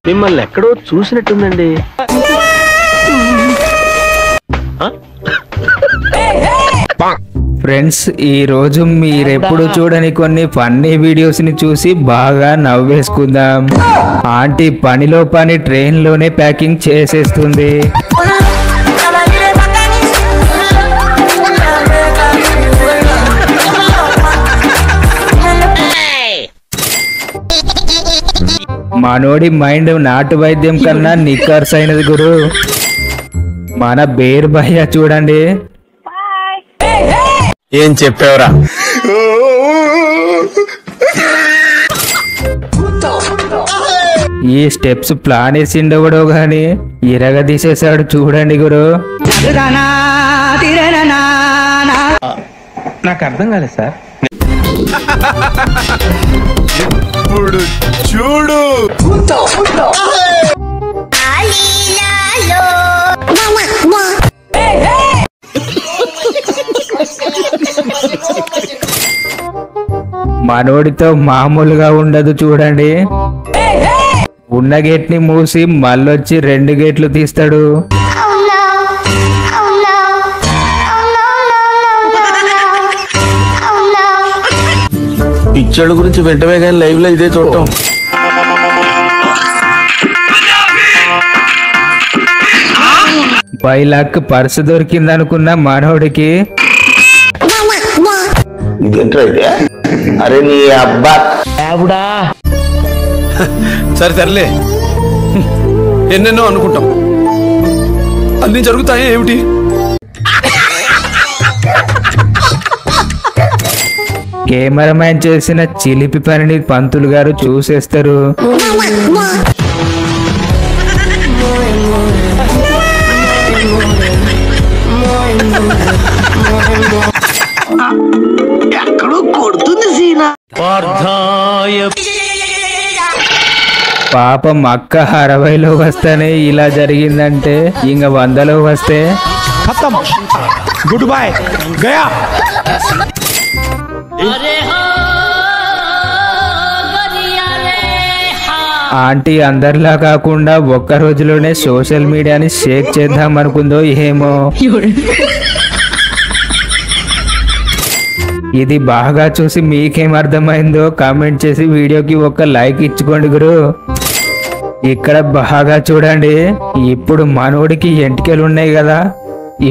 మిమ్మల్ని ఎక్కడో చూసినట్టుందండి. ఫ్రెండ్స్, ఈ రోజు మీరెప్పుడు చూడని కొన్ని ఫన్నీ వీడియోస్ ని చూసి బాగా నవ్వేసుకుందాం. ఆంటీ పనిలో పని ట్రైన్ లోనే ప్యాకింగ్ చేసేస్తుంది. మనోడి మైండ్ నాటు వైద్యం కన్నా నిక్కర్స్ అయినది గురు. మన బేర్ భయ్య చూడండి. ఏం చెప్పావురా? ఈ స్టెప్స్ ప్లాన్ వేసిండవడో గాని ఇరగదీసేసాడు చూడండి గురు. నాకు అర్థం కాలేదు సార్. ఇప్పుడు చూడు. మనోడితో మామూలుగా ఉండదు చూడండి. ఉన్న గేట్ ని మూసి మళ్ళొచ్చి 2 గేట్లు తీస్తాడు. పిచ్చోళ్ళ గురించి వెంటనే కానీ లైవ్ లో ఇదే చూడటం. బై లక్ పర్సు దొరికింది అనుకున్న మనోడికి అరే నీ అబ్బా సరే సర్లే, ఎన్నెన్నో అనుకుంటాం, అన్ని జరుగుతాయి ఏమిటి? కెమెరామ్యాన్ చేసిన చిలిపి పనిని పంతులు గారు చూసేస్తారు. పాపం అక్క 60లో వస్తేనే ఇలా జరిగిందంటే ఇంక 100లో వస్తే గుడ్ బై గయా. ఆంటీ అందరిలా కాకుండా ఒక్క రోజులోనే సోషల్ మీడియాని షేక్ చేద్దాం అనుకుందో ఏమో. ఇది బాగా చూసి మీకేం అర్థమైందో కామెంట్ చేసి వీడియోకి ఒక లైక్ ఇచ్చుకోండి గురు. ఇక్కడ బాగా చూడండి. ఇప్పుడు మనోడికి ఎంటికలు ఉన్నాయి కదా,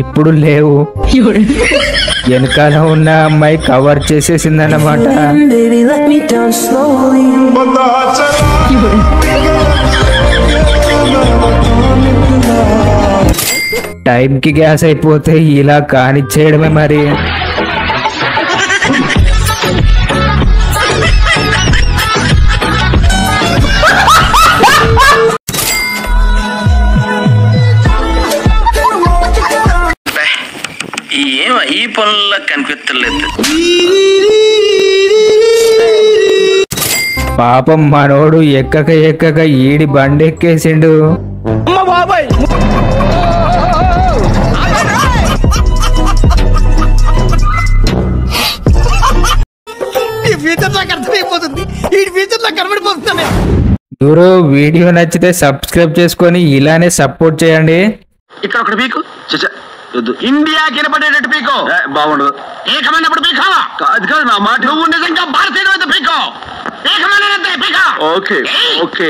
ఇప్పుడు లేవు. వెనకాల ఉన్న అమ్మాయి కవర్ చేసేసిందన్నమాట. టైంకి గ్యాస్ అయిపోతే ఇలా కానిచ్చేయడమే మరి. ఈ పనుల్లో కనిపించలేదు. పాపం మనోడు ఎక్కక ఈడి బండి ఎక్కేసిండు. గురు, వీడియో నచ్చితే సబ్స్క్రైబ్ చేసుకొని ఇలానే సపోర్ట్ చేయండి. ఇక్కడ ఒకటి పీకు, ఇండియా కినపడేటట్టు పీకో. బాగుండదు. ఏకమైనప్పుడు పీకా. అది కాదు నా మాట. నువ్వు నిజంగా భారతీయుడు అయితే పీకో. ఏకమైన పీకా. Okay okay.